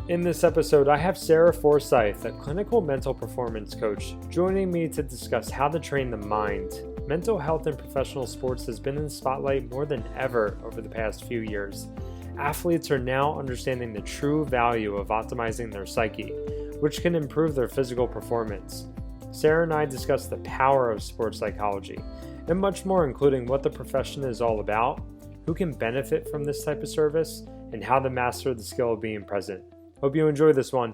In this episode, I have Sarah Forsythe, a clinical mental performance coach, joining me to discuss how to train the mind. Mental health in professional sports has been in the spotlight more than ever over the past few years. Athletes are now understanding the true value of optimizing their psyche, which can improve their physical performance. Sarah and I discuss the power of sports psychology and much more, including what the profession is all about, who can benefit from this type of service, and how to master the skill of being present. Hope you enjoy this one.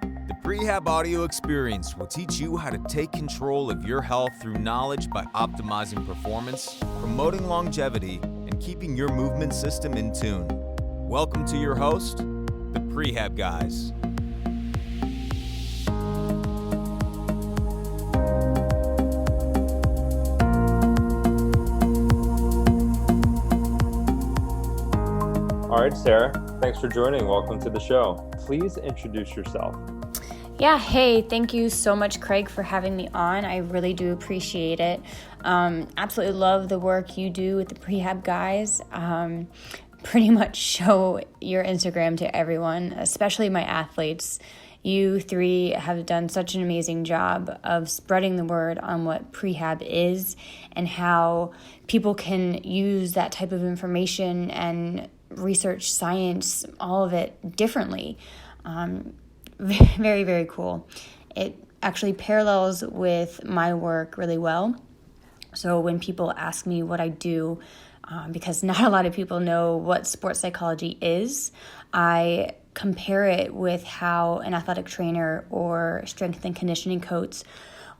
The Prehab audio experience will teach you how to take control of your health through knowledge by optimizing performance, promoting longevity, and keeping your movement system in tune. Welcome to your host, the Prehab Guys. All right, Sarah, thanks for joining. Welcome to the show. Please introduce yourself. Yeah, hey, thank you so much, Craig, for having me on. I really do appreciate it. Absolutely love the work you do with the Prehab Guys. Pretty much show your Instagram to everyone, especially my athletes. You three have done such an amazing job of spreading the word on what prehab is and how people can use that type of information and research science, all of it differently. Very, very cool. It actually parallels with my work really well. So when people ask me what I do, because not a lot of people know what sports psychology is, I compare it with how an athletic trainer or strength and conditioning coach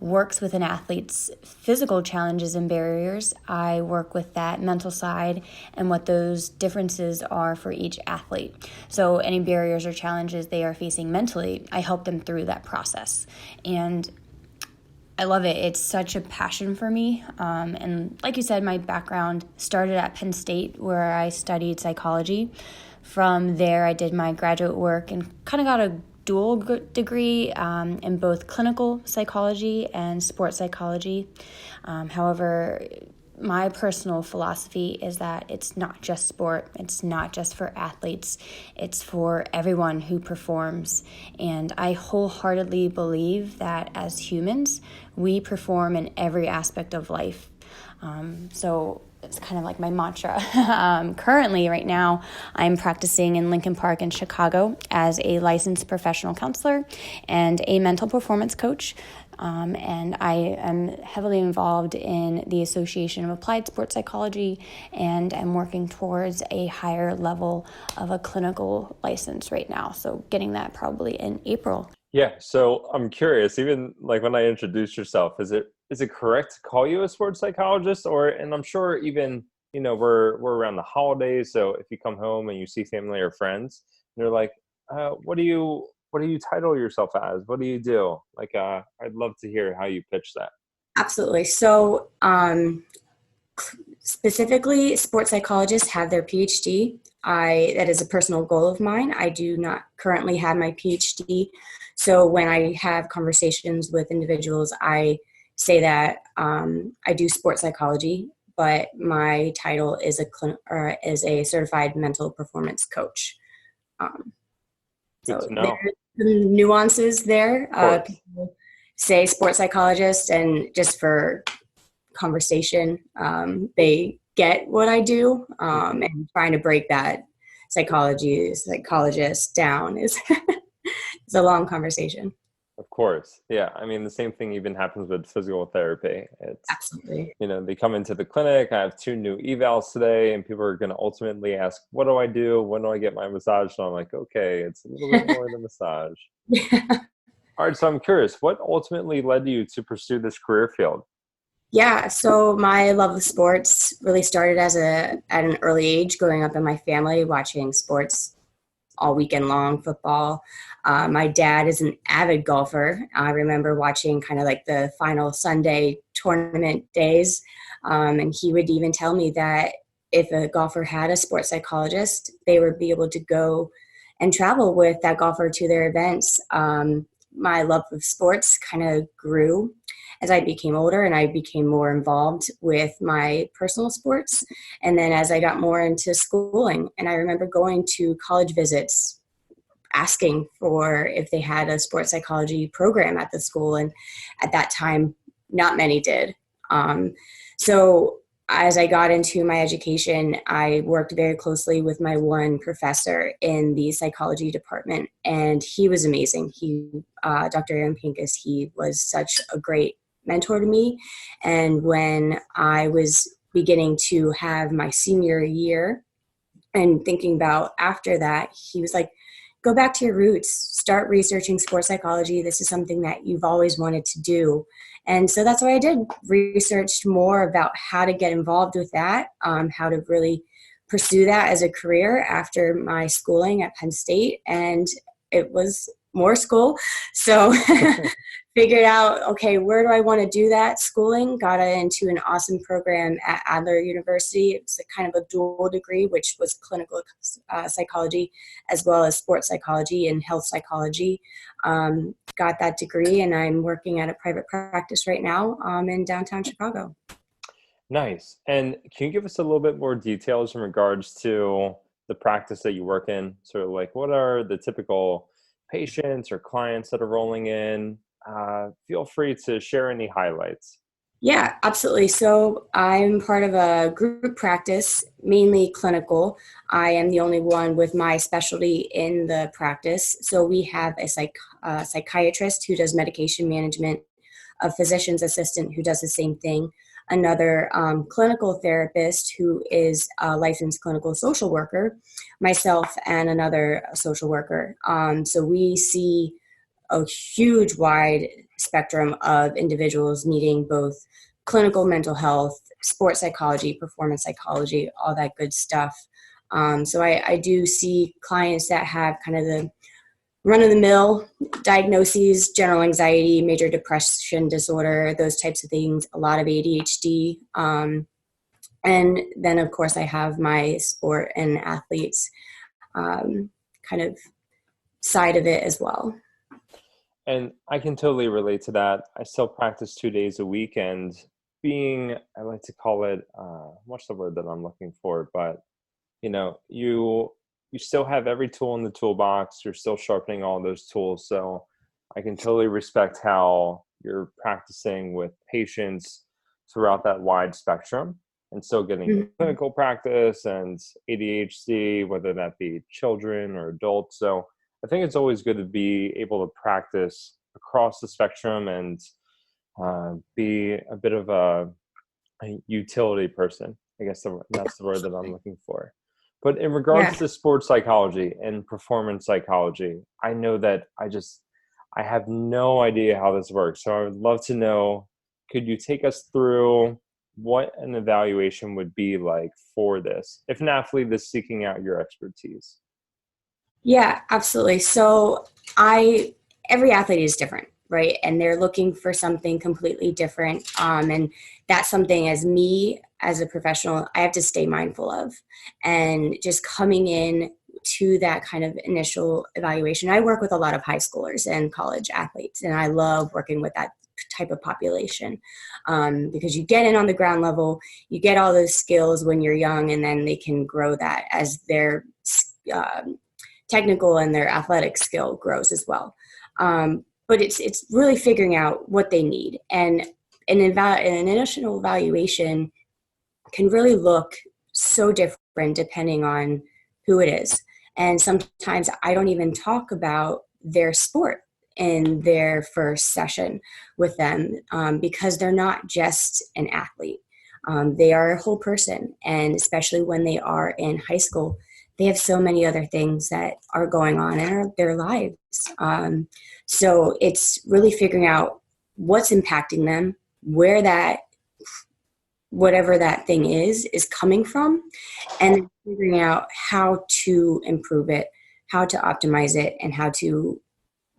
works with an athlete's physical challenges and barriers. I work with that mental side and what those differences are for each athlete. So any barriers or challenges they are facing mentally, I help them through that process. And I love it. It's such a passion for me. And like you said, my background started at Penn State, where I studied psychology. From there, I did my graduate work and kind of got a dual degree in both clinical psychology and sports psychology. However, my personal philosophy is that it's not just sport, it's not just for athletes, it's for everyone who performs. And I wholeheartedly believe that as humans, we perform in every aspect of life. So it's kind of like my mantra. Currently, right now, I'm practicing in Lincoln Park in Chicago as a licensed professional counselor and a mental performance coach. And I am heavily involved in the Association of Applied Sports Psychology, and I'm working towards a higher level of a clinical license right now. So getting that probably in April. Yeah, so I'm curious, even like when I introduce yourself, is it correct to call you a sports psychologist? And I'm sure even, we're around the holidays, so if you come home and you see family or friends, they're like, what do you title yourself as? What do you do? I'd love to hear how you pitch that. Absolutely. So specifically, sports psychologists have their PhD. That is a personal goal of mine. I do not currently have my PhD. So when I have conversations with individuals, I say that I do sports psychology, but my title is is a certified mental performance coach. Good So to know. there are some nuances there. People say sports psychologist, and just for conversation, they get what I do, and trying to break that psychologist down is it's a long conversation. Of course. Yeah. I mean, the same thing even happens with physical therapy. It's Absolutely. They come into the clinic. I have 2 new evals today, and people are going to ultimately ask, what do I do? When do I get my massage? And I'm like, okay, it's a little bit more than massage. Yeah. All right. So I'm curious, what ultimately led you to pursue this career field? Yeah, so my love of sports really started at an early age, growing up in my family, watching sports all weekend long, football. My dad is an avid golfer. I remember watching kind of like the final Sunday tournament days, and he would even tell me that if a golfer had a sports psychologist, they would be able to go and travel with that golfer to their events. my love of sports kind of grew as I became older and I became more involved with my personal sports. And then as I got more into schooling, and I remember going to college visits, asking for if they had a sports psychology program at the school. And at that time, not many did. So as I got into my education, I worked very closely with my one professor in the psychology department, and he was amazing. Dr. Aaron Pincus, he was such a great mentor to me. And when I was beginning to have my senior year and thinking about after that, he was like, go back to your roots, start researching sports psychology. This is something that you've always wanted to do. And so that's what I did. Researched more about how to get involved with that, how to really pursue that as a career after my schooling at Penn State. And it was more school. So figured out, okay, where do I want to do that schooling? Got into an awesome program at Adler University. It's a kind of a dual degree, which was clinical psychology as well as sports psychology and health psychology. Got that degree, and I'm working at a private practice right now in downtown Chicago. Nice. And can you give us a little bit more details in regards to the practice that you work in? Sort of like, what are the typical patients or clients that are rolling in? Feel free to share any highlights. Yeah, absolutely. So I'm part of a group practice, mainly clinical. I am the only one with my specialty in the practice. So we have a psychiatrist who does medication management, a physician's assistant who does the same thing, another clinical therapist who is a licensed clinical social worker, myself, and another social worker. So we see a huge wide spectrum of individuals needing both clinical mental health, sports psychology, performance psychology, all that good stuff. So I do see clients that have kind of the run-of-the-mill diagnoses, general anxiety, major depression disorder, those types of things, a lot of ADHD. And then, of course, I have my sport and athletes kind of side of it as well. And I can totally relate to that. I still practice 2 days a week, and I like to call it, what's the word that I'm looking for? But, you still have every tool in the toolbox. You're still sharpening all those tools. So I can totally respect how you're practicing with patients throughout that wide spectrum and still getting clinical practice and ADHD, whether that be children or adults. So I think it's always good to be able to practice across the spectrum and be a bit of a utility person. I guess that's the word that I'm looking for. But in regards to sports psychology and performance psychology, I know that I have no idea how this works. So I would love to know, could you take us through what an evaluation would be like for this, if an athlete is seeking out your expertise? Yeah, absolutely. So every athlete is different, right? And they're looking for something completely different. And that's something as a professional, I have to stay mindful of. And just coming in to that kind of initial evaluation, I work with a lot of high schoolers and college athletes, and I love working with that type of population because you get in on the ground level, you get all those skills when you're young, and then they can grow that as their technical and their athletic skill grows as well. But it's really figuring out what they need. And an initial evaluation can really look so different depending on who it is. And sometimes I don't even talk about their sport in their first session with them because they're not just an athlete. They are a whole person. And especially when they are in high school, they have so many other things that are going on in their lives. So it's really figuring out what's impacting them, where whatever that thing is coming from, and figuring out how to improve it, how to optimize it, and how to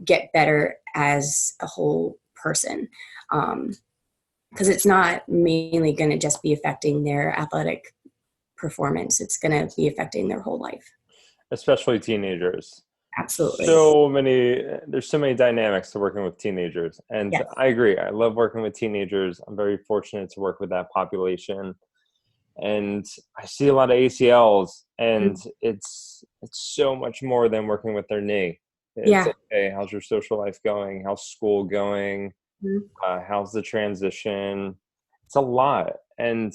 get better as a whole person. Because it's not mainly going to just be affecting their athletic performance. It's going to be affecting their whole life. Especially teenagers. Absolutely. There's so many dynamics to working with teenagers. And Yes. I agree. I love working with teenagers. I'm very fortunate to work with that population. And I see a lot of ACLs, and it's so much more than working with their knee. It's Yeah. like, hey, how's your social life going? How's school going? Mhm. How's the transition? It's a lot. And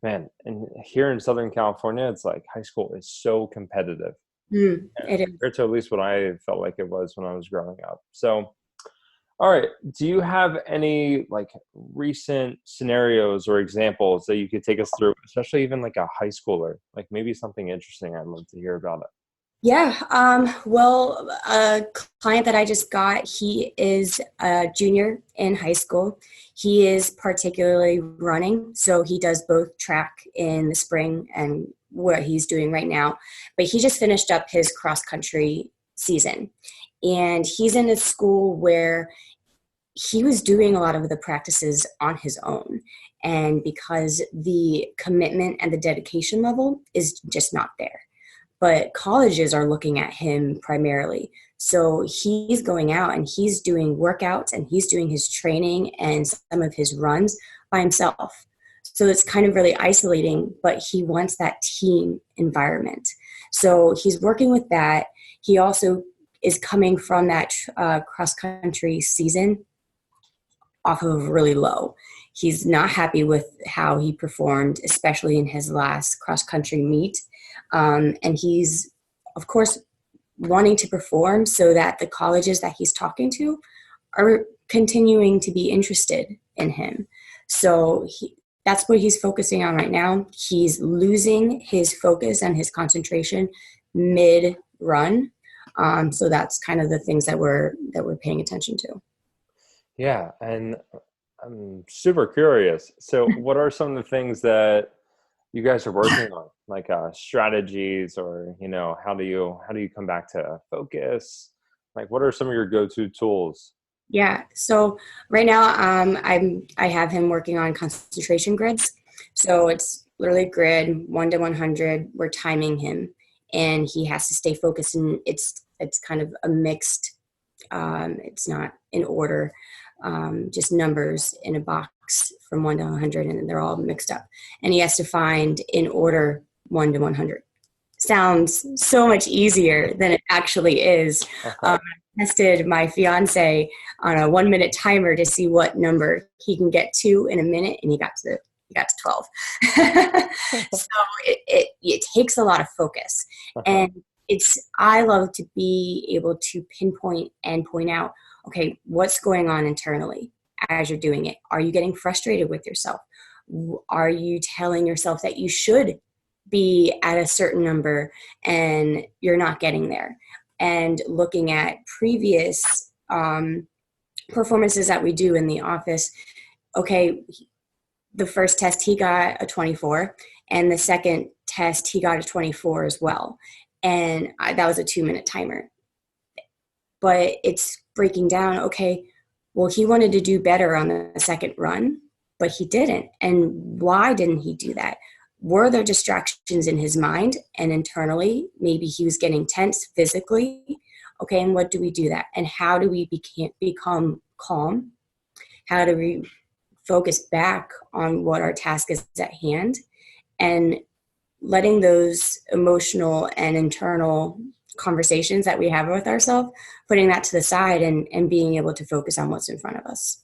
man, and here in Southern California, it's like high school is so competitive It is. compared to at least what I felt like it was when I was growing up. So, all right, do you have any like recent scenarios or examples that you could take us through, especially even like a high schooler, like maybe something interesting? I'd love to hear about it. Yeah. Well, a client that I just got, he is a junior in high school. He is particularly running, so he does both track in the spring and what he's doing right now. But he just finished up his cross country season, and he's in a school where he was doing a lot of the practices on his own. And because the commitment and the dedication level is just not there. But colleges are looking at him primarily. So he's going out and he's doing workouts and he's doing his training and some of his runs by himself. So it's kind of really isolating, but he wants that team environment. So he's working with that. He also is coming from that cross-country season off of really low. He's not happy with how he performed, especially in his last cross-country meet. And he's, of course, wanting to perform so that the colleges that he's talking to are continuing to be interested in him. So that's what he's focusing on right now. He's losing his focus and his concentration mid-run. So that's kind of the things that we're paying attention to. Yeah, and I'm super curious. So what are some of the things that you guys are working on, like strategies, or how do you come back to focus? Like, what are some of your go-to tools? Yeah. So right now, I have him working on concentration grids. So it's literally grid 1 to 100. We're timing him, and he has to stay focused. And it's kind of a mixed. It's not in order, just numbers in a box from 1 to 100, and they're all mixed up. And he has to find in order 1 to 100. Sounds so much easier than it actually is. I tested my fiance on a 1-minute timer to see what number he can get to in a minute, and he got to 12. So it takes a lot of focus, and I love to be able to pinpoint and point out, okay, what's going on internally as you're doing it? Are you getting frustrated with yourself? Are you telling yourself that you should be at a certain number and you're not getting there? And looking at previous performances that we do in the office, okay, the first test he got a 24, and the second test he got a 24 as well. And that was a 2-minute timer. But it's breaking down, okay, well, he wanted to do better on the second run, but he didn't. And why didn't he do that? Were there distractions in his mind and internally? Maybe he was getting tense physically. Okay, and what do we do that? And how do we become calm? How do we focus back on what our task is at hand? And letting those emotional and internal conversations that we have with ourselves, putting that to the side and being able to focus on what's in front of us.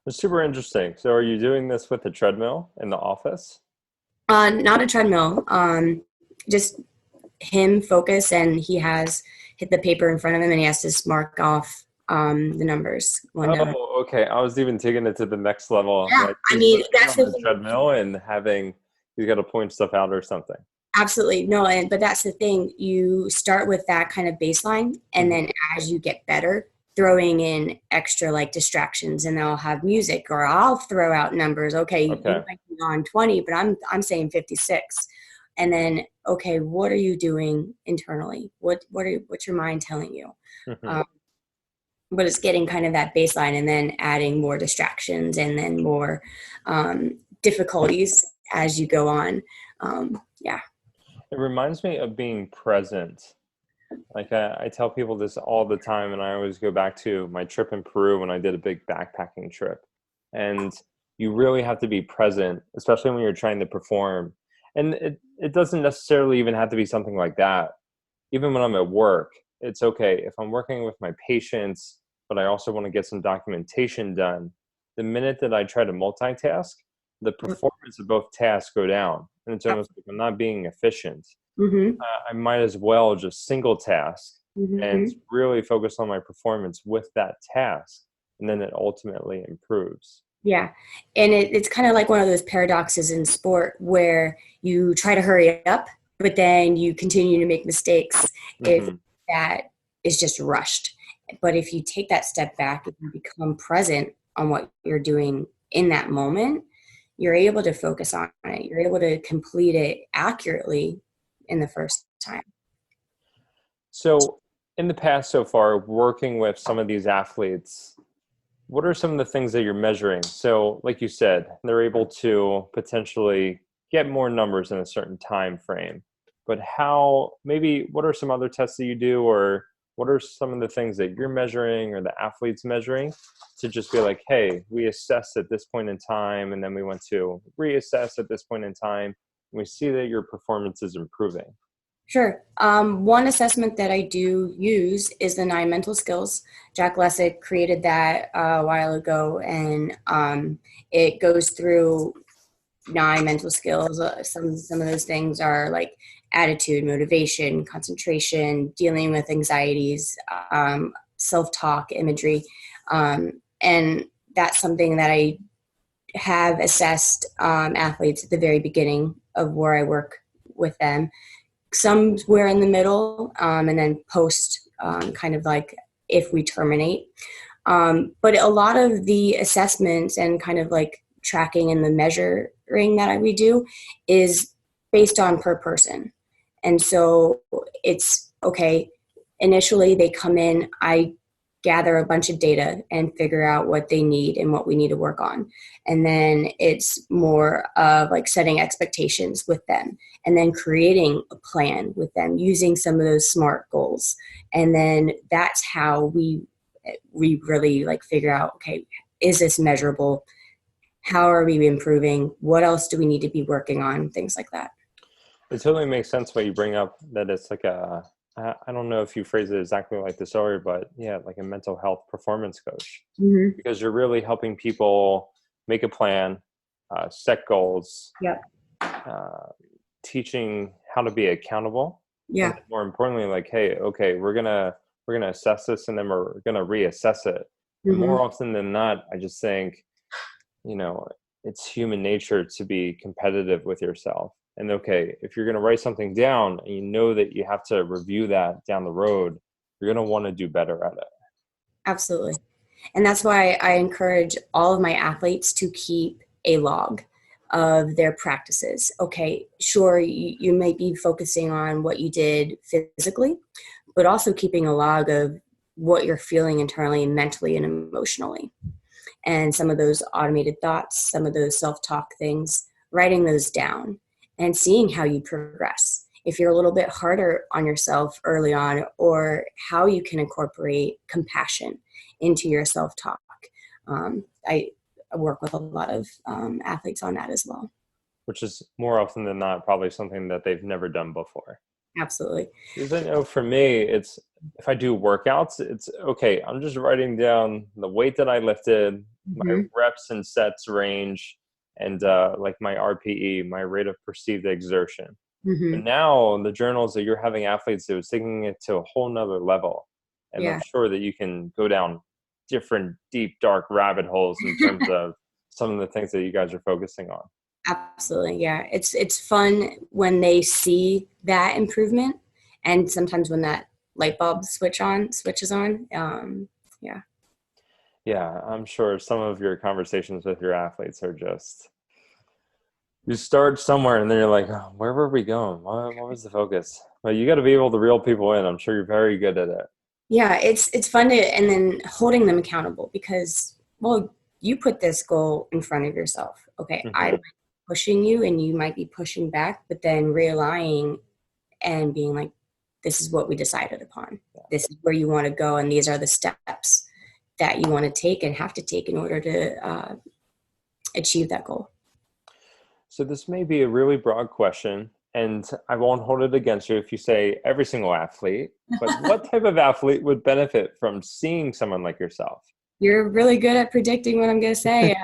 It's super interesting. So are you doing this with the treadmill in the office? Not a treadmill, just him focus, and he has hit the paper in front of him and he has to mark off the numbers. Okay. I was even taking it to the next level. Yeah, like, I mean, that's the treadmill and he's got to point stuff out or something. Absolutely. No, but that's the thing. You start with that kind of baseline, and then as you get better, throwing in extra like distractions, and I'll have music, or I'll throw out numbers. Okay. You might be on 20, but I'm saying 56. And then, okay, what are you doing internally? What's your mind telling you? But it's getting kind of that baseline, and then adding more distractions, and then more difficulties as you go on. Yeah. It reminds me of being present Like I tell people this all the time, and I always go back to my trip in Peru when I did a big backpacking trip. And you really have to be present, especially when you're trying to perform. And it doesn't necessarily even have to be something like that. Even when I'm at work, it's okay. If I'm working with my patients, but I also want to get some documentation done, the minute that I try to multitask, the performance of both tasks go down. And it's almost like I'm not being efficient. Mm-hmm. I might as well just single task and Mm-hmm. really focus on my performance with that task. And then it ultimately improves. Yeah. And it's kind of like one of those paradoxes in sport where you try to hurry up, but then you continue to make mistakes if Mm-hmm. that is just rushed. But if you take that step back, if you become present on what you're doing in that moment, you're able to focus on it. You're able to complete it accurately in the first time. So, in the past so far, working with some of these athletes, what are some of the things that you're measuring? So, like you said, they're able to potentially get more numbers in a certain time frame. But how, maybe, what are some other tests that you do, or what are some of the things that you're measuring or the athletes measuring to just be like, hey, we assessed at this point in time, and then we went to reassess at this point in time, and we see that your performance is improving? Sure. One assessment that I do use is the 9 mental skills. Jack Lessick created that a while ago, and it goes through 9 mental skills. Some of those things are like attitude, motivation, concentration, dealing with anxieties, self-talk, imagery, and that's something that I have assessed athletes at the very beginning of where I work with them. Somewhere in the middle, and then post, kind of like if we terminate. But a lot of the assessments and kind of like tracking and the measuring that we do is based on per person. And so it's okay. Initially, they come in, I gather a bunch of data and figure out what they need and what we need to work on. And then it's more of like setting expectations with them and then creating a plan with them using some of those SMART goals. And then that's how we really like figure out, okay, is this measurable? How are we improving? What else do we need to be working on? Things like that. It totally makes sense what you bring up, that it's like I don't know if you phrase it exactly like this earlier, but yeah, like a mental health performance coach, Mm-hmm. because you're really helping people make a plan, set goals, Yep. teaching how to be accountable. Yeah. And more importantly, like, hey, okay, we're gonna assess this, and then we're gonna reassess it. And Mm-hmm. more often than not, I just think, it's human nature to be competitive with yourself. And okay, if you're going to write something down and you know that you have to review that down the road, you're going to want to do better at it. Absolutely. And that's why I encourage all of my athletes to keep a log of their practices. Okay, sure, you might be focusing on what you did physically, but also keeping a log of what you're feeling internally, mentally, and emotionally. And some of those automated thoughts, some of those self-talk things, writing those down and seeing how you progress. If you're a little bit harder on yourself early on, or how you can incorporate compassion into your self-talk. I work with a lot of athletes on that as well. Which is more often than not probably something that they've never done before. Absolutely. Because I know for me, it's, if I do workouts, it's okay, I'm just writing down the weight that I lifted, my Mm-hmm. reps and sets range, and like my RPE, my rate of perceived exertion. Mm-hmm. But now the journals that you're having athletes do is taking it to a whole nother level. And I'm Yeah. sure that you can go down different deep, dark rabbit holes in terms of some of the things that you guys are focusing on. Absolutely. Yeah. It's fun when they see that improvement, and sometimes when that light bulb switches on. Yeah. Yeah, I'm sure some of your conversations with your athletes are just, you start somewhere and then you're like, oh, where were we going? What was the focus? But you got to be able to reel people in. I'm sure you're very good at it. Yeah, it's fun to, and then holding them accountable because, well, you put this goal in front of yourself. Okay, Hmm. I'm pushing you and you might be pushing back, but then realigning and being like, this is what we decided upon. This is where you want to go, and these are the steps that you want to take and have to take in order to achieve that goal. So this may be a really broad question, and I won't hold it against you if you say every single athlete, but what type of athlete would benefit from seeing someone like yourself? You're really good at predicting what I'm going to say.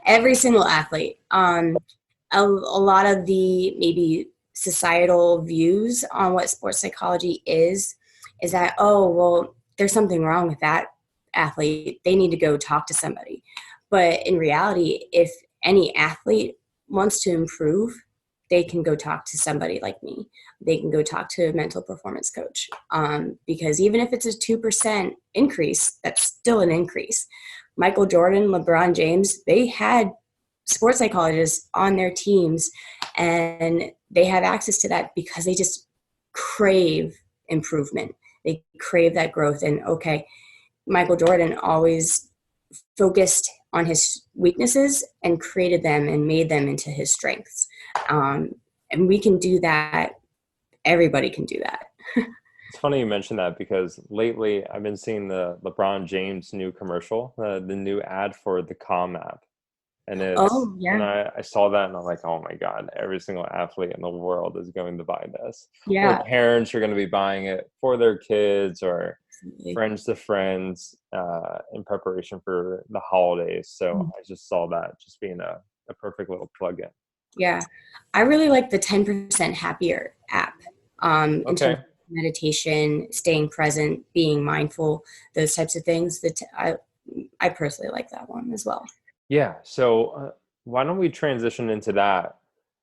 Every single athlete. A lot of the maybe societal views on what sports psychology is that, oh, well, there's something wrong with that athlete. They need to go talk to somebody. But in reality, if any athlete wants to improve, they can go talk to somebody like me. They can go talk to a mental performance coach. Because even if it's a 2% increase, that's still an increase. Michael Jordan, LeBron James, they had sports psychologists on their teams, and they have access to that because they just crave improvement. They crave that growth. And okay, Michael Jordan always focused on his weaknesses and created them and made them into his strengths. And we can do that. Everybody can do that. It's funny you mentioned that, because lately I've been seeing the LeBron James new commercial, the new ad for the Calm app. And it's, and I saw that and I'm like, oh my God, every single athlete in the world is going to buy this. Yeah. Or parents are going to be buying it for their kids, or friends to friends in preparation for the holidays. So I just saw that just being a perfect little plug-in. Yeah. I really like the 10% Happier app. In terms of meditation, staying present, being mindful, those types of things. I personally like that one as well. Yeah. So why don't we transition into that?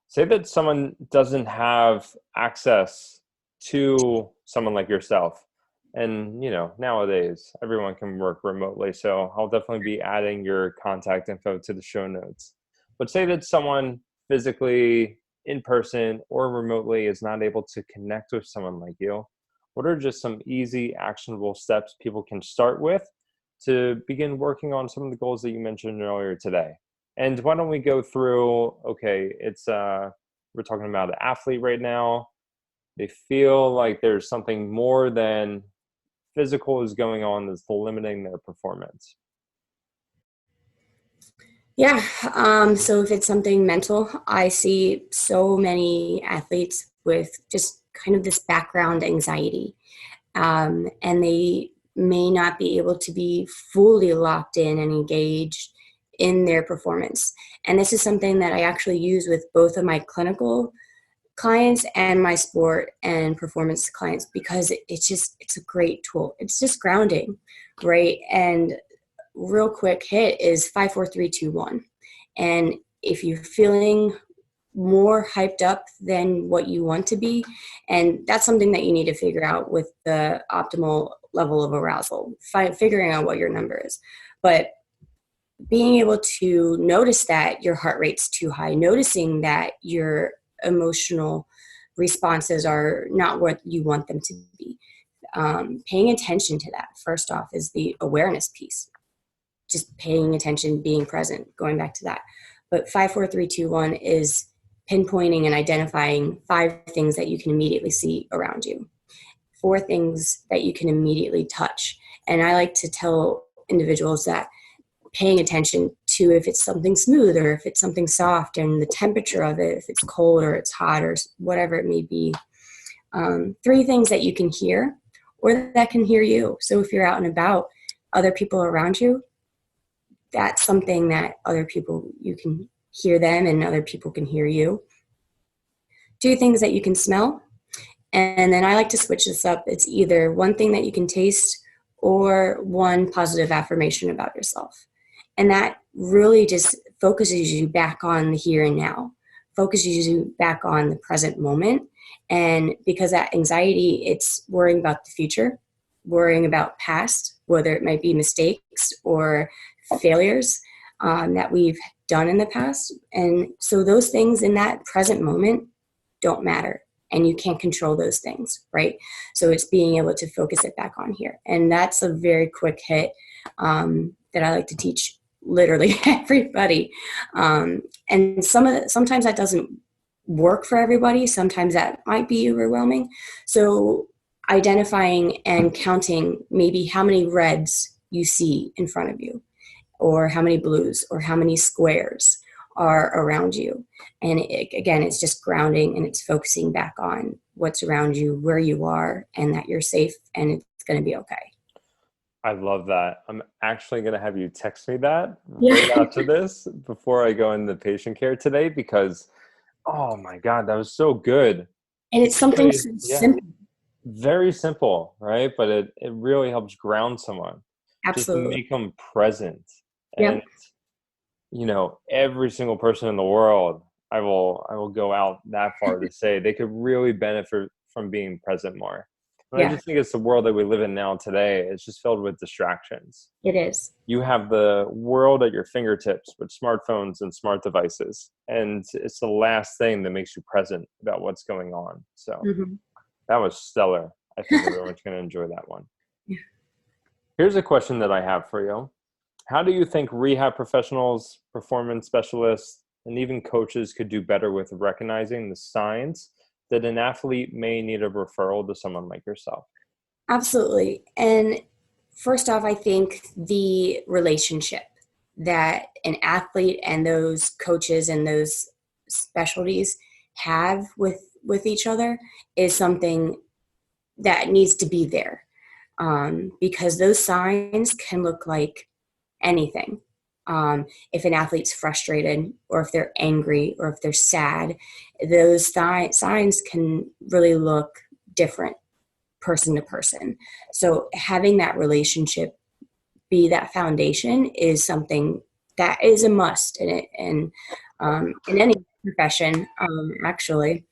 Say that someone doesn't have access to someone like yourself. And, nowadays everyone can work remotely. So I'll definitely be adding your contact info to the show notes. But say that someone physically, in person, or remotely is not able to connect with someone like you. What are just some easy, actionable steps people can start with to begin working on some of the goals that you mentioned earlier today? And why don't we go through, okay, it's we're talking about an athlete right now. They feel like there's something more than physical is going on that's limiting their performance. Yeah. So if it's something mental, I see so many athletes with just kind of this background anxiety, and they may not be able to be fully locked in and engaged in their performance. And this is something that I actually use with both of my clinical clients and my sport and performance clients, because it's a great tool. It's just grounding, right? And real quick hit is 5, 4, 3, 2, 1. And if you're feeling more hyped up than what you want to be, and that's something that you need to figure out with the optimal level of arousal, figuring out what your number is. But being able to notice that your heart rate's too high, noticing that your emotional responses are not what you want them to be. Paying attention to that, first off, is the awareness piece. Just paying attention, being present, going back to that. But 5, 4, 3, 2, 1 is pinpointing and identifying 5 things that you can immediately see around you, 4 things that you can immediately touch. And I like to tell individuals that paying attention to if it's something smooth or if it's something soft, and the temperature of it, if it's cold or it's hot or whatever it may be. 3 things that you can hear or that can hear you. So if you're out and about, other people around you, that's something that other people, you can hear them and other people can hear you. 2 things that you can smell. And then I like to switch this up. It's either 1 thing that you can taste or 1 positive affirmation about yourself. And that really just focuses you back on the here and now, focuses you back on the present moment. And because that anxiety, it's worrying about the future, worrying about past, whether it might be mistakes or failures that we've done in the past. And so those things in that present moment don't matter, and you can't control those things, right? So it's being able to focus it back on here. And that's a very quick hit that I like to teach literally everybody. And sometimes that doesn't work for everybody. Sometimes that might be overwhelming. So identifying and counting maybe how many reds you see in front of you, or how many blues, or how many squares are around you. And again, it's just grounding, and it's focusing back on what's around you, where you are, and that you're safe and it's going to be okay. I love that. I'm actually going to have you text me that right after this, before I go into patient care today, because, oh my God, that was so good. And it's something so simple. Very simple, right? But it really helps ground someone. Absolutely. Just to make them present. And, every single person in the world, I will go out that far to say they could really benefit from being present more. And I just think it's the world that we live in now today. It's just filled with distractions. It is. You have the world at your fingertips with smartphones and smart devices. And it's the last thing that makes you present about what's going on. So that was stellar. I think everyone's going to enjoy that one. Yeah. Here's a question that I have for you. How do you think rehab professionals, performance specialists, and even coaches could do better with recognizing the signs that an athlete may need a referral to someone like yourself? Absolutely. And first off, I think the relationship that an athlete and those coaches and those specialties have with each other is something that needs to be there, because those signs can look like anything. If an athlete's frustrated, or if they're angry, or if they're sad, those signs can really look different person to person. So having that relationship be that foundation is something that is a must in any profession. Actually,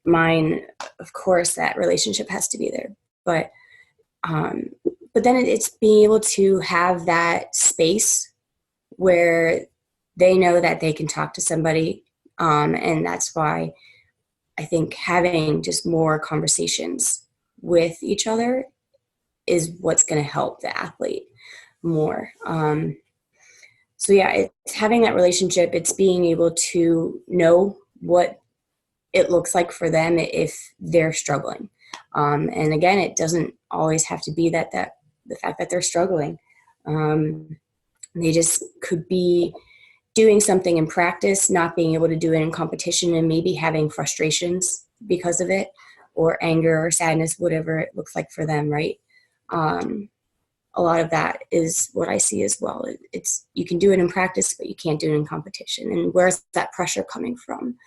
mine, of course, that relationship has to be there. But then it's being able to have that space where they know that they can talk to somebody. And that's why I think having just more conversations with each other is what's going to help the athlete more. So it's having that relationship. It's being able to know what it looks like for them if they're struggling. And again, it doesn't always have to be that the fact that they're struggling. They just could be doing something in practice, not being able to do it in competition, and maybe having frustrations because of it, or anger or sadness, whatever it looks like for them, right? A lot of that is what I see as well. It's you can do it in practice, but you can't do it in competition. And where's that pressure coming from?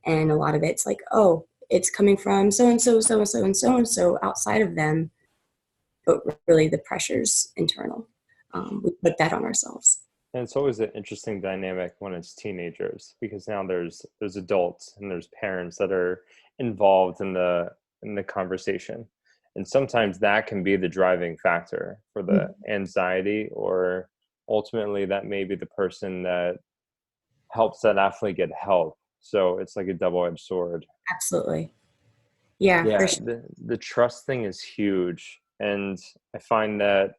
And a lot of it's like, oh, it's coming from so-and-so, so-and-so, and so-and-so outside of them, but really the pressure's internal. We put that on ourselves. And it's always an interesting dynamic when it's teenagers, because now there's adults and there's parents that are involved in the conversation. And sometimes that can be the driving factor for the anxiety, or ultimately that may be the person that helps that athlete get help. So it's like a double-edged sword. Absolutely. Yeah. For sure. The trust thing is huge. And I find that,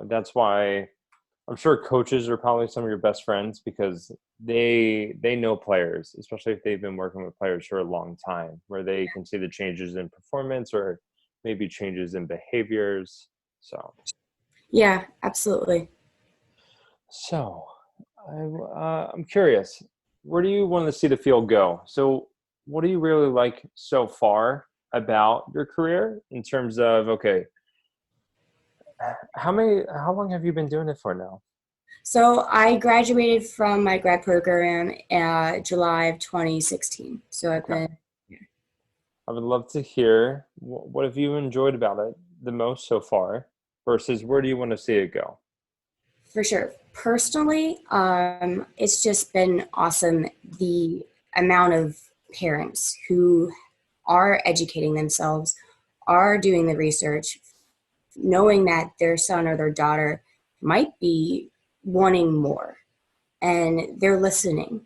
that's why I'm sure coaches are probably some of your best friends, because they know players, especially if they've been working with players for a long time, where they can see the changes in performance or maybe changes in behaviors. So. Yeah, absolutely. So I'm curious, where do you want to see the field go? So what do you really like so far about your career in terms of, okay, how long have you been doing it for now? So I graduated from my grad program July of 2016. So I've been. I would love to hear, what have you enjoyed about it the most so far, versus where do you want to see it go? For sure. Personally, it's just been awesome, the amount of parents who are educating themselves, are doing the research, knowing that their son or their daughter might be wanting more, and they're listening,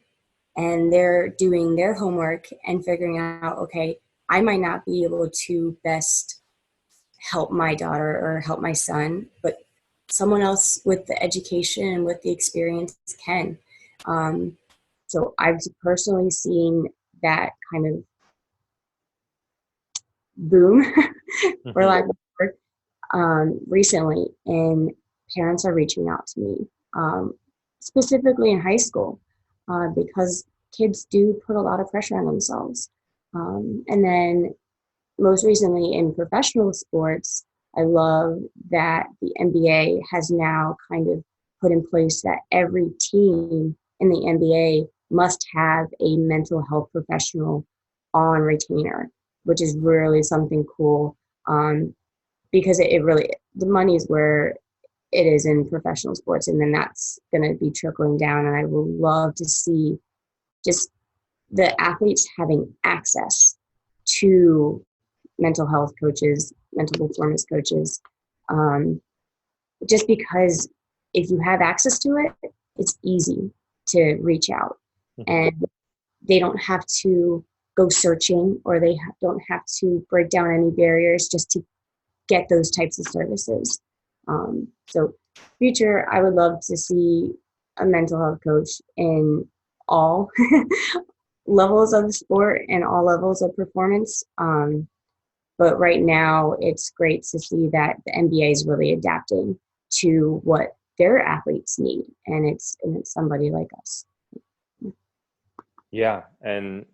and they're doing their homework and figuring out, okay, I might not be able to best help my daughter or help my son, but someone else with the education and with the experience can. So I've personally seen that kind of boom, for lack of a word, recently, and parents are reaching out to me, specifically in high school, because kids do put a lot of pressure on themselves. And then most recently in professional sports, I love that the NBA has now kind of put in place that every team in the NBA must have a mental health professional on retainer, which is really something cool, because it really, the money is where it is in professional sports, and then that's going to be trickling down. And I would love to see just the athletes having access to mental health coaches, mental performance coaches, just because if you have access to it, it's easy to reach out, and they don't have to go searching, or they don't have to break down any barriers just to get those types of services. So future, I would love to see a mental health coach in all levels of the sport and all levels of performance. But right now, it's great to see that the NBA is really adapting to what their athletes need, and it's somebody like us. Yeah, and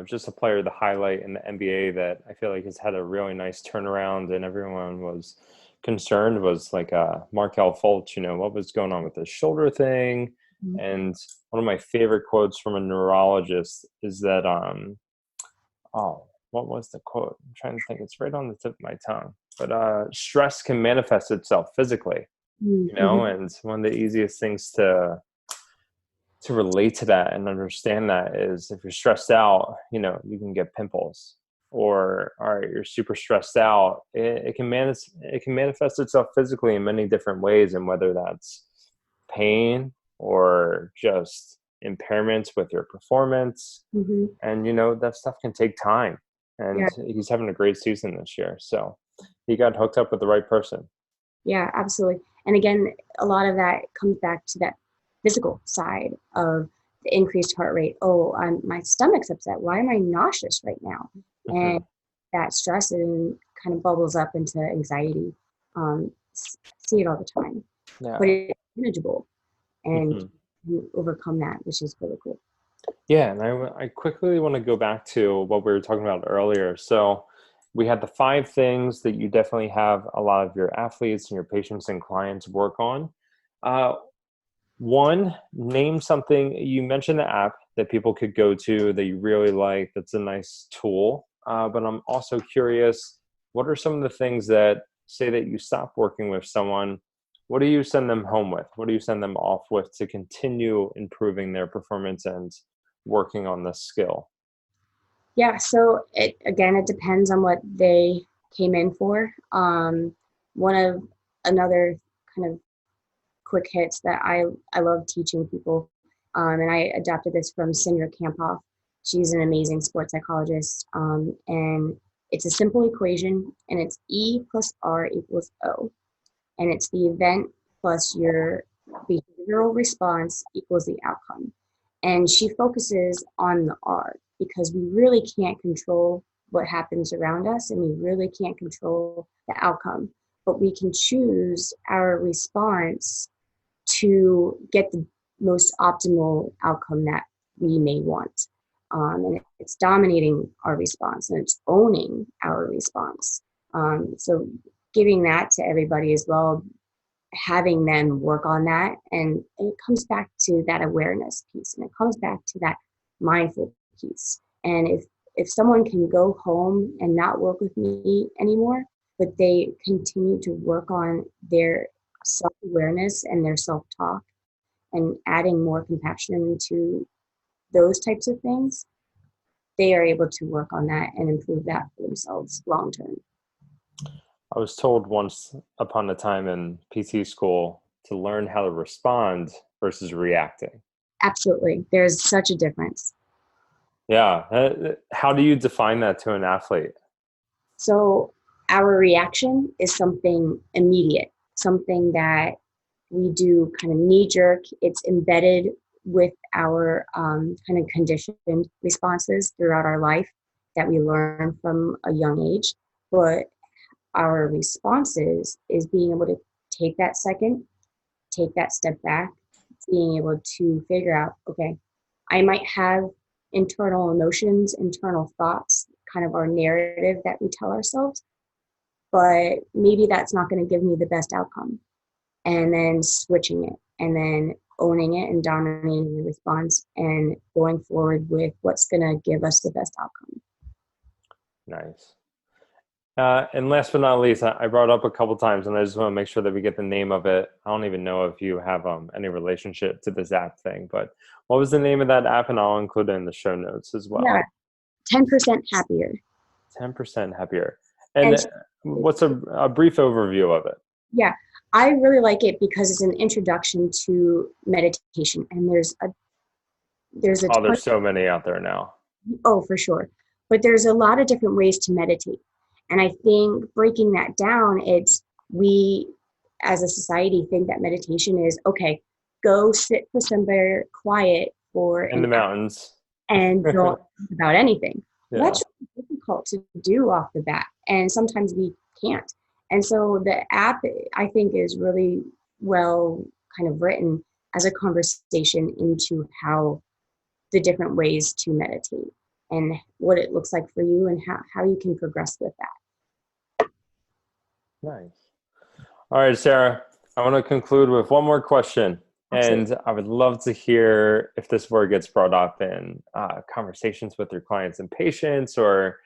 just a player to highlight in the NBA that I feel like has had a really nice turnaround, and everyone was concerned, was like Markelle Fultz. What was going on with his shoulder thing? Mm-hmm. And one of my favorite quotes from a neurologist is that what was the quote? I'm trying to think. It's right on the tip of my tongue. But stress can manifest itself physically, and one of the easiest things to relate to that and understand that is if you're stressed out, you can get pimples, or all right, you're super stressed out. It can manifest itself physically in many different ways, and whether that's pain or just impairments with your performance, and that stuff can take time. And he's having a great season this year, so he got hooked up with the right person. Yeah, absolutely. And again, a lot of that comes back to that physical side of the increased heart rate. Oh, my stomach's upset. Why am I nauseous right now? And that stress and kind of bubbles up into anxiety. See it all the time. Yeah. But it's manageable, and you overcome that, which is really cool. Yeah, and I quickly want to go back to what we were talking about earlier. So we had the 5 things that you definitely have a lot of your athletes and your patients and clients work on. One, name something. You mentioned the app that people could go to that you really like. That's a nice tool. But I'm also curious, what are some of the things that, say that you stop working with someone, what do you send them home with? What do you send them off with to continue improving their performance and working on this skill? Yeah, so it depends on what they came in for. Another kind of quick hits that I love teaching people, and I adapted this from Cindra Kamphoff. She's an amazing sports psychologist, and it's a simple equation, and it's E plus R equals O, and it's the event plus your behavioral response equals the outcome. And she focuses on the R, because we really can't control what happens around us, and we really can't control the outcome, but we can choose our response to get the most optimal outcome that we may want. And it's dominating our response, and it's owning our response. So giving that to everybody as well, having them work on that. And it comes back to that awareness piece, and it comes back to that mindful piece. And if someone can go home and not work with me anymore, but they continue to work on their self-awareness and their self-talk, and adding more compassion into those types of things, they are able to work on that and improve that for themselves long term. I was told once upon a time in PT school to learn how to respond versus reacting. Absolutely. There's such a difference. Yeah. How do you define that to an athlete? So our reaction is something immediate, something that we do kind of knee jerk. It's embedded with our kind of conditioned responses throughout our life that we learn from a young age. But our responses is being able to take that second, take that step back, being able to figure out, okay, I might have internal emotions, internal thoughts, kind of our narrative that we tell ourselves, but maybe that's not going to give me the best outcome. And then switching it and then owning it and dominating the response and going forward with what's going to give us the best outcome. Nice. And last but not least, I brought it up a couple times, and I just want to make sure that we get the name of it. I don't even know if you have any relationship to this app thing, but what was the name of that app? And I'll include it in the show notes as well. Yeah, 10% happier. 10% happier. And what's a brief overview of it? Yeah, I really like it because it's an introduction to meditation, and there's so many out there now. Oh, for sure. But there's a lot of different ways to meditate. And I think breaking that down, we as a society think that meditation is, okay, go sit for somewhere quiet in the mountains and don't think about anything. Yeah. That's really difficult to do off the bat. And sometimes we can't. And so the app, I think, is really well kind of written as a conversation into how the different ways to meditate and what it looks like for you and how you can progress with that. Nice. All right, Sarah, I want to conclude with one more question. Absolutely. And I would love to hear if this word gets brought up in conversations with your clients and patients, or,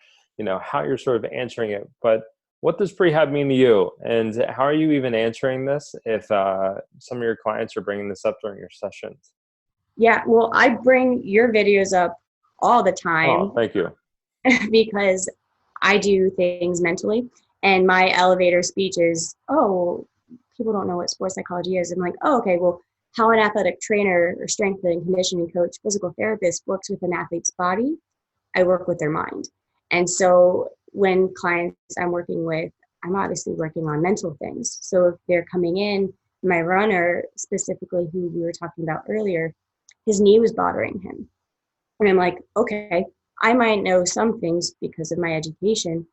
how you're sort of answering it. But what does prehab mean to you? And how are you even answering this if some of your clients are bringing this up during your sessions? Yeah, well, I bring your videos up all the time. Oh, thank you. Because I do things mentally. And my elevator speech is, people don't know what sports psychology is. I'm like, okay, well, how an athletic trainer or strength and conditioning coach, physical therapist works with an athlete's body, I work with their mind. And so when clients I'm working with, I'm obviously working on mental things. So if they're coming in, my runner specifically, who we were talking about earlier, his knee was bothering him. And I'm like, okay, I might know some things because of my education,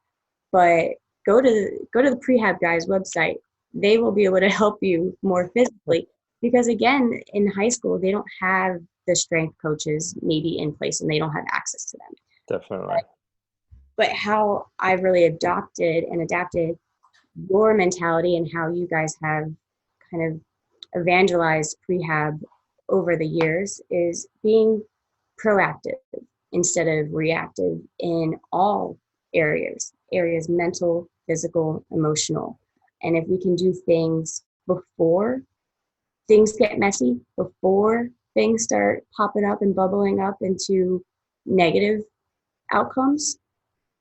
but go to the Prehab Guys website. They will be able to help you more physically, because again, in high school, they don't have the strength coaches maybe in place and they don't have access to them. Definitely. But how I've really adapted your mentality and how you guys have kind of evangelized prehab over the years is being proactive instead of reactive in all areas mental, physical, emotional. And if we can do things before things get messy, before things start popping up and bubbling up into negative outcomes,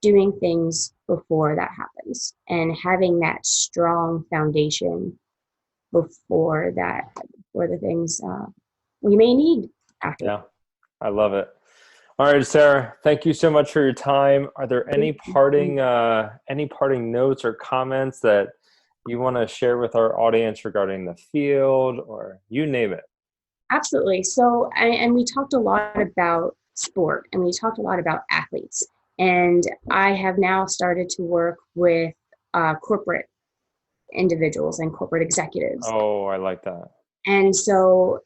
doing things before that happens and having that strong foundation before the things we may need after. Yeah, I love it. All right, Sarah, thank you so much for your time. Are there any parting notes or comments that you want to share with our audience regarding the field, or you name it? Absolutely. So, and we talked a lot about sport and we talked a lot about athletes. And I have now started to work with corporate individuals and corporate executives. Oh, I like that. And so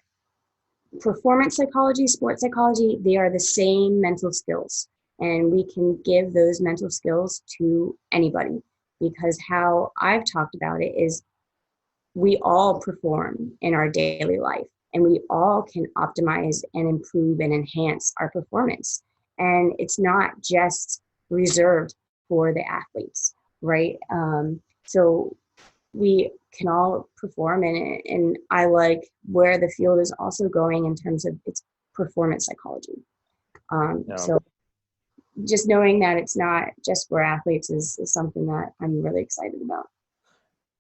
performance psychology, sports psychology, they are the same mental skills. And we can give those mental skills to anybody, because how I've talked about it is we all perform in our daily life and we all can optimize and improve and enhance our performance. And it's not just reserved for the athletes, right? So we can all perform in it. And I like where the field is also going in terms of its performance psychology. So just knowing that it's not just for athletes is something that I'm really excited about.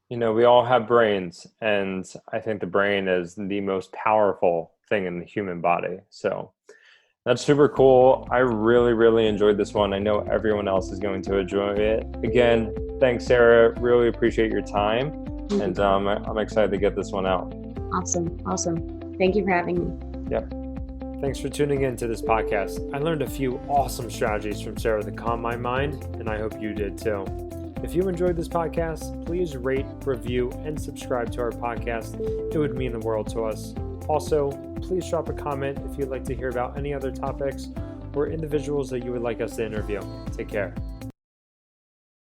We all have brains, and I think the brain is the most powerful thing in the human body. So that's super cool. I really, really enjoyed this one. I know everyone else is going to enjoy it. Again, thanks, Sarah. Really appreciate your time. And I'm excited to get this one out. Awesome. Thank you for having me. Yep. Thanks for tuning in to this podcast. I learned a few awesome strategies from Sarah that calm my mind, and I hope you did too. If you enjoyed this podcast, please rate, review, and subscribe to our podcast. It would mean the world to us. Also, please drop a comment if you'd like to hear about any other topics or individuals that you would like us to interview. Take care.